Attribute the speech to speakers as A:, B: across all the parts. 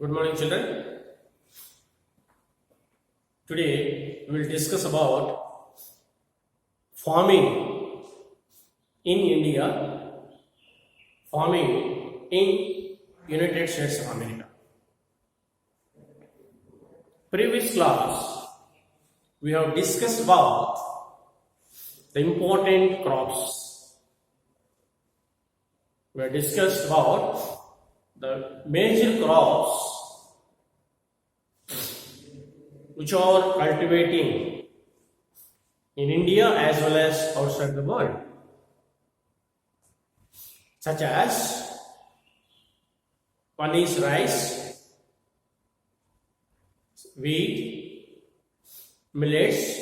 A: Good morning, children. Today we will discuss about farming in India, farming in United States of America. Previous class we have discussed about the important crops. We have discussed about the major crops which are cultivating in India as well as outside the world, such as one is rice, wheat, millets.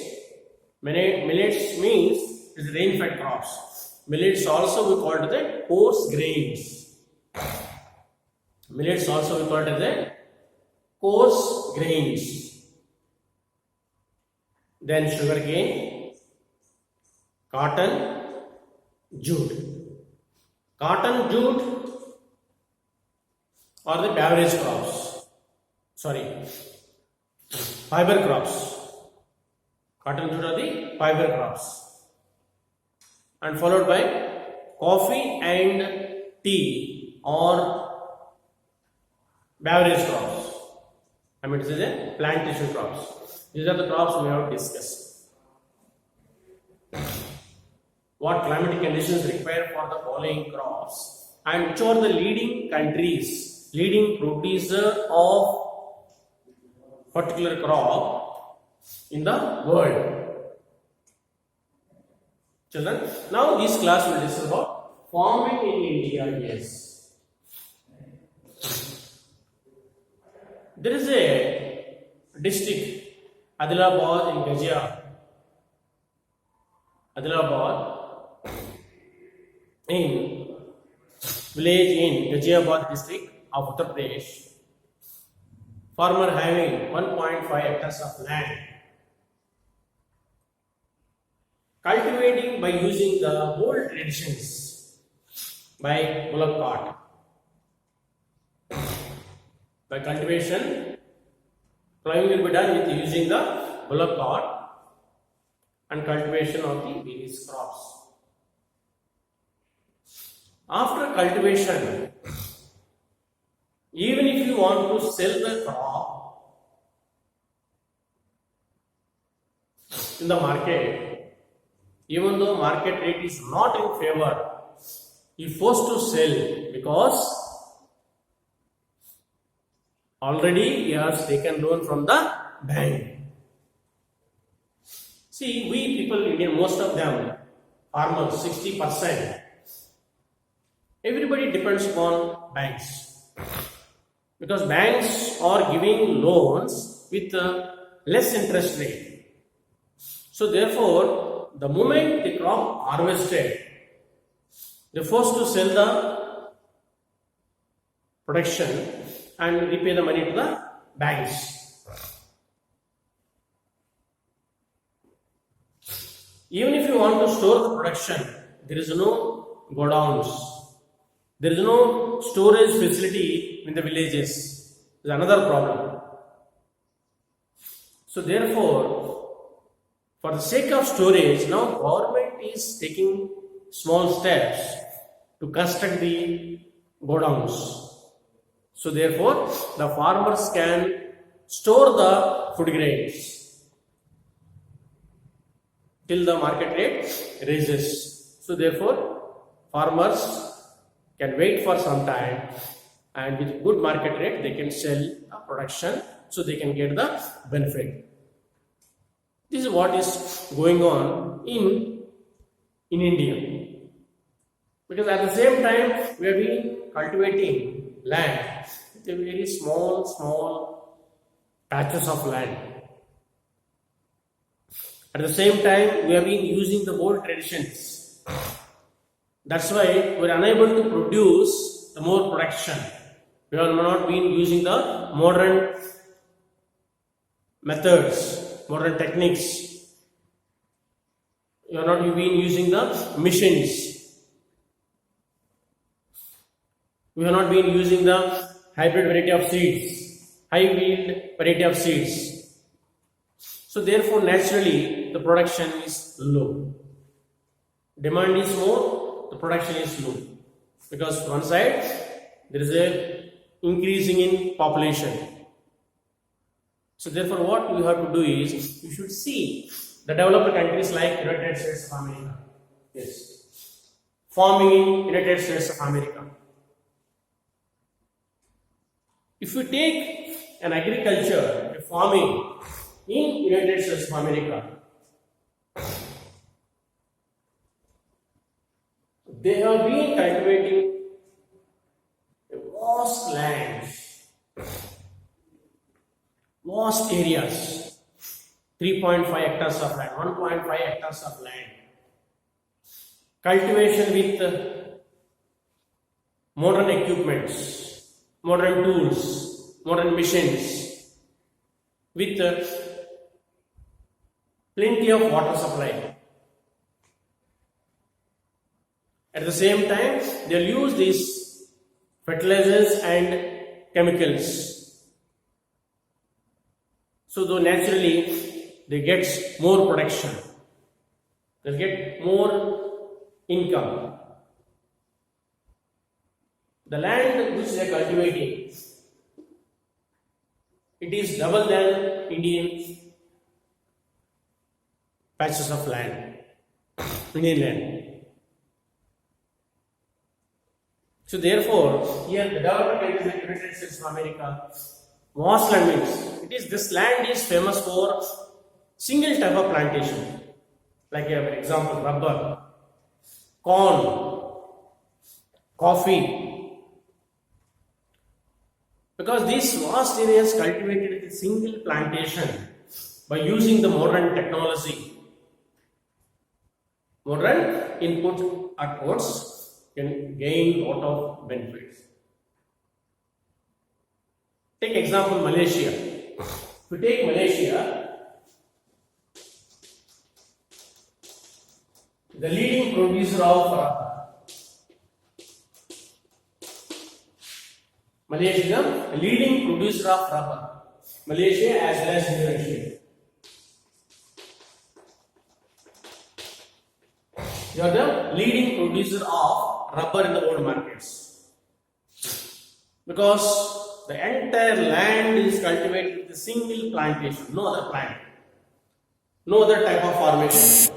A: Millets means is rain-fed crops. Millets also we call it the coarse grains. Millets also we call it the coarse grains. Then sugarcane, cotton, jute. Cotton, jute are the beverage crops. Fiber crops. Cotton, jute are the fiber crops. And followed by coffee and tea or beverage crops. This is a plantation crops. These are the crops we have discussed. What climatic conditions required for the following crops and which are the leading countries, leading producer of particular crop in the world. Children, now this class will discuss about farming in India. Yes. There is a district Adilabad in Ghaziabad. Adilabad in village in Ghaziabad district of Uttar Pradesh. Farmer having 1.5 hectares of land, cultivating by using the old traditions by bullock cart. By cultivation, plowing will be done with using the bullock cart and cultivation of the various crops. After cultivation, even if you want to sell the crop in the market, even though market rate is not in favor, you are forced to sell because already he has taken loan from the bank. See, we people, Indian, most of them, farmers, 60%, everybody depends upon banks. Because banks are giving loans with less interest rate. So therefore, the moment the crop harvested, they are forced to sell the production and repay the money to the banks. Even if you want to store the production, there is no godowns. There is no storage facility in the villages. There is another problem. So therefore, for the sake of storage, now government is taking small steps to construct the godowns. So therefore, the farmers can store the food grains till the market rate raises. So therefore, farmers can wait for some time and with good market rate they can sell the production so they can get the benefit. This is what is going on in India. Because at the same time we have been cultivating land with a very small patches of land. At the same time, we have been using the old traditions. That's why we are unable to produce the more production. We have not been using the modern methods, modern techniques. We have not been using the machines. We have not been using the hybrid variety of seeds. high yield variety of seeds. So therefore, naturally, the production is low. Demand is more, the production is low. Because one side, there is a increasing in population. So therefore, what we have to do is, you should see the developed countries like United States of America. Yes. Farming in United States of America. If you take an agriculture, a farming in United States of America, they have been cultivating a vast land, vast areas, 3.5 hectares of land, 1.5 hectares of land. Cultivation with modern equipments, modern tools, modern machines, with plenty of water supply. At the same time, they'll use these fertilizers and chemicals. So though naturally they get more production, they'll get more income. The land which they are cultivating, it is double than Indian patches of land, Indian land. So therefore, here the developed countries like United States of America, vast land means this land is famous for single type of plantation. Like for example, rubber, corn, coffee. Because these vast areas cultivated in a single plantation by using the modern technology, modern input outputs, can gain a lot of benefits. Take example Malaysia. If you take Malaysia, the leading producer of rubber. Malaysia is the leading producer of rubber. Malaysia as well as Indonesia. You are the leading producer of rubber in the world markets. Because the entire land is cultivated with a single plantation, no other plant, no other type of formation.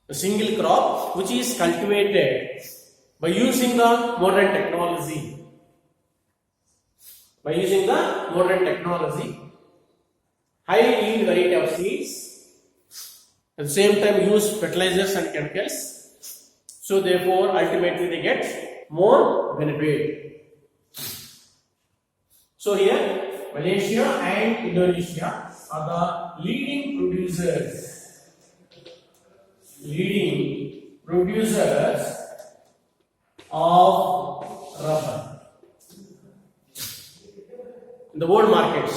A: A single crop which is cultivated by using the modern technology. By using the modern technology, high yield variety of seeds, at the same time use fertilizers and chemicals. So therefore, ultimately they get more benefit. So here, Malaysia and Indonesia are the leading producers of rubber in the world markets.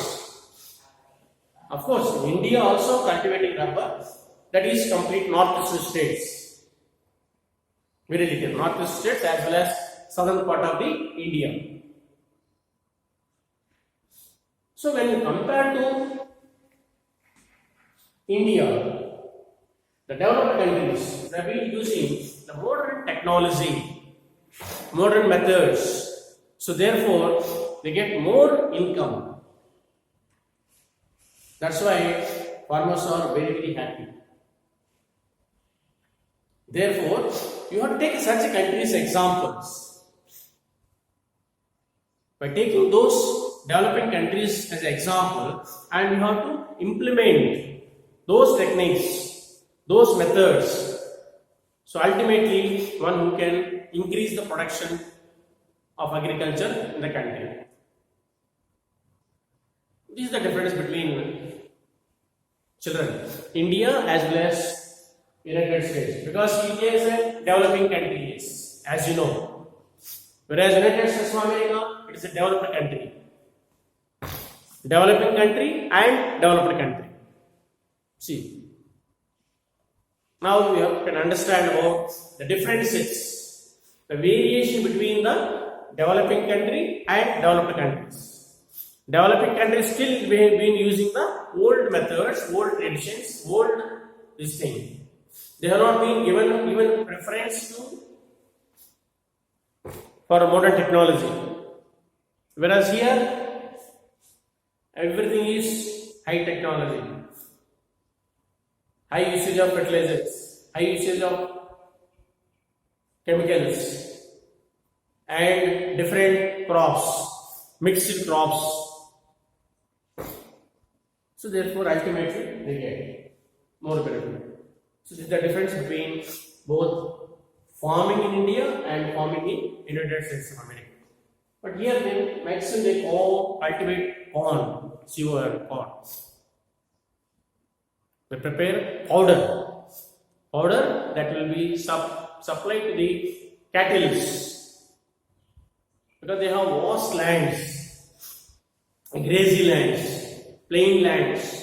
A: Of course, in India also cultivating rubber, that is complete northeast states. Very little northeast states as well as southern part of the India. So when you compare to India, the developed countries, they have been using the modern technology, modern methods. So therefore, they get more income. That's why farmers are very, very happy. Therefore, you have to take such countries examples. By taking those developing countries as an example, and you have to implement those techniques, those methods. So ultimately, one who can increase the production of agriculture in the country. This is the difference between children, India as well as United States, because India is a developing country, as you know, whereas United States of America, it is a developed country. Developing country and developed country. See, now we can understand about the differences, the variation between the developing country and developed countries. Developing countries still been using the old methods, old traditions, old this thing. They have not been given even preference for modern technology. Whereas here, everything is high technology, high usage of fertilizers, high usage of chemicals, and different crops, mixed crops. So therefore, ultimately, they get more benefit. So this is the difference between both farming in India and farming in United States of America. But here then, maximum they all cultivate corn, sugar, corn. They prepare powder that will be supplied to the cattle because they have vast lands, grassy lands, plain lands.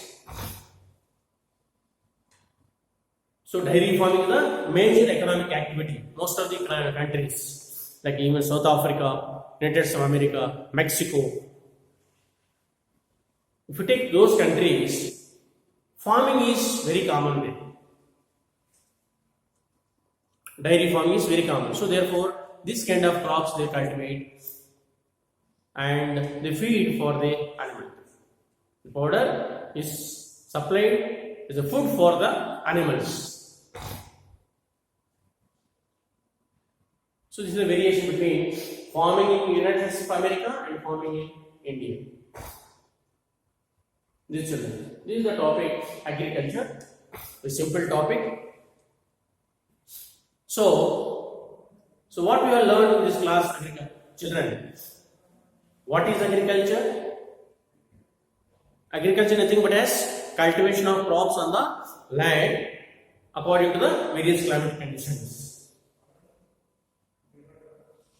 A: So dairy farming is the major economic activity. Most of the countries, like even South Africa, United States of America, Mexico. If you take those countries, farming is very common there. Dairy farming is very common. So therefore, this kind of crops they cultivate and they feed for the animal. The powder is supplied as a food for the animals. So this is a variation between farming in United States of America and farming in India. This is the topic agriculture, a simple topic. So what we have learned in this class, children? What is agriculture? Agriculture is nothing but as cultivation of crops on the land according to the various climate conditions.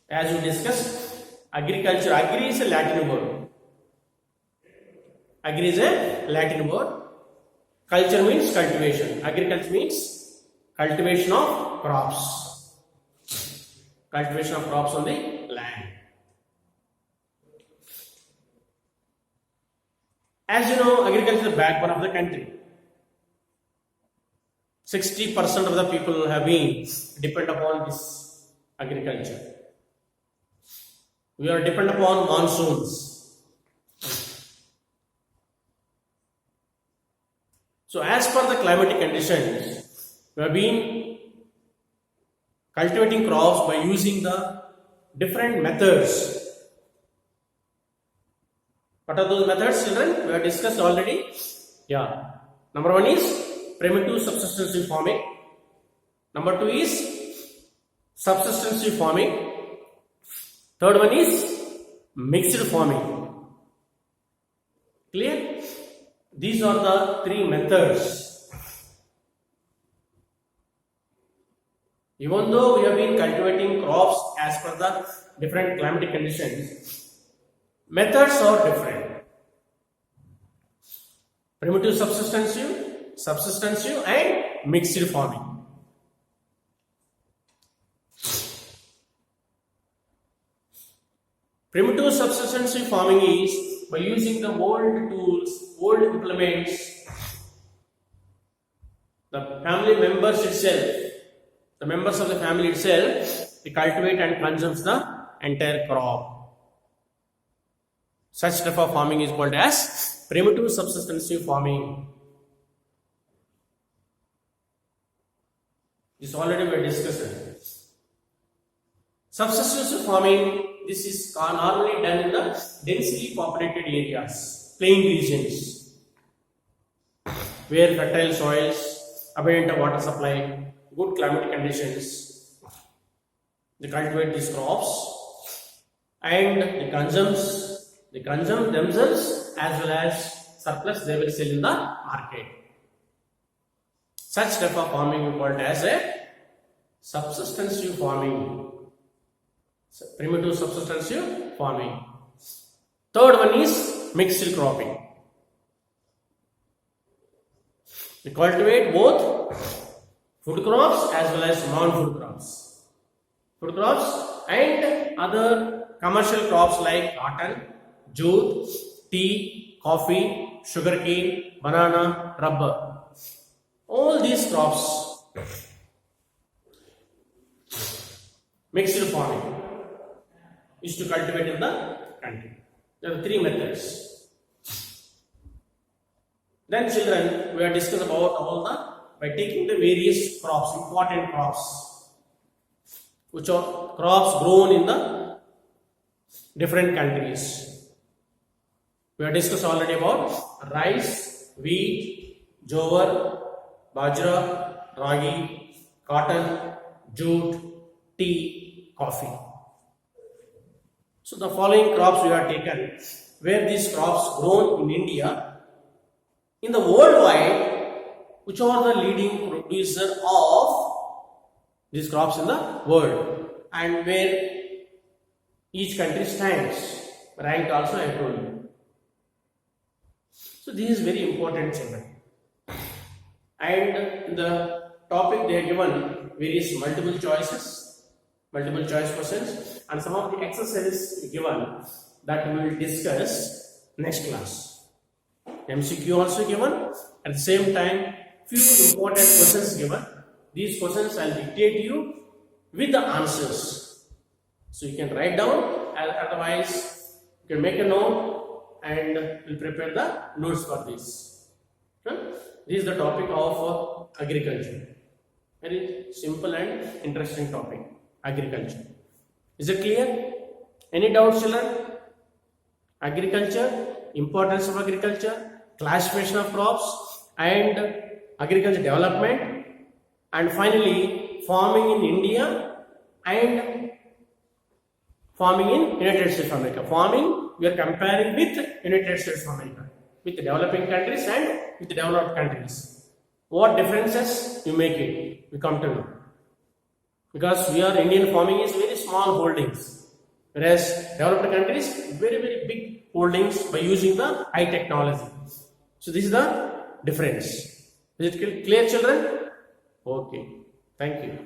A: As we discussed, agriculture, agri is a Latin word. Agri is a Latin word. Culture means cultivation. Agriculture means cultivation of crops. Cultivation of crops on the land. As you know, agriculture is the backbone of the country. 60% of the people have been dependent upon this agriculture. We are dependent upon monsoons. So as per the climatic conditions, we have been cultivating crops by using the different methods. What are those methods, children? We have discussed already. Yeah. Number one is primitive subsistence farming. Number two is subsistence farming. Third one is mixed farming. Clear? These are the three methods. Even though we have been cultivating crops as per the different climatic conditions, methods are different. Primitive subsistence and mixed farming. Primitive subsistence farming is by using the old tools, old implements, the family members itself, the members of the family itself, they cultivate and consume the entire crop. Such type of farming is called as primitive subsistence farming. This already we discussed. Subsistence farming, this is normally done in the densely populated areas, plain regions, where fertile soils, abundant water supply, good climatic conditions. They cultivate these crops and they consume themselves as well as surplus they will sell in the market. Such type of farming we call it as a subsistence farming. Primitive subsistence farming. Third one is mixed cropping. We cultivate both food crops as well as non-food crops. Food crops and other commercial crops like cotton, jute, tea, coffee, sugarcane, banana, rubber. All these crops, mixed farming, is to cultivate in the country. There are 3 methods. Then children, we are discussing about all by taking the various crops, important crops, which are crops grown in the different countries. We have discussed already about rice, wheat, jowar, bajra, ragi, cotton, jute, tea, coffee. So the following crops we have taken, where these crops grown in India, in the worldwide, which are the leading producer of these crops in the world, and where each country stands, ranked also I told you. So this is very important, children. And in the topic they are given various multiple choice questions, and some of the exercises given that we will discuss next class. MCQ also given, at the same time few important questions given. These questions I will dictate you with the answers, so you can write down, otherwise you can make a note and will prepare the notes for this. Okay? This is the topic of agriculture. Very simple and interesting topic, agriculture. Is it clear? Any doubts, children? Agriculture, importance of agriculture, classification of crops, and agriculture development, and finally farming in India and farming in United States of America. Farming we are comparing with United States of America, with the developing countries and with the developed countries. What differences you make it, we come to know. Because we are Indian farming is very small holdings, whereas developed countries very big holdings by using the high technology. So this is the difference. Is it clear, children? Okay. Thank you.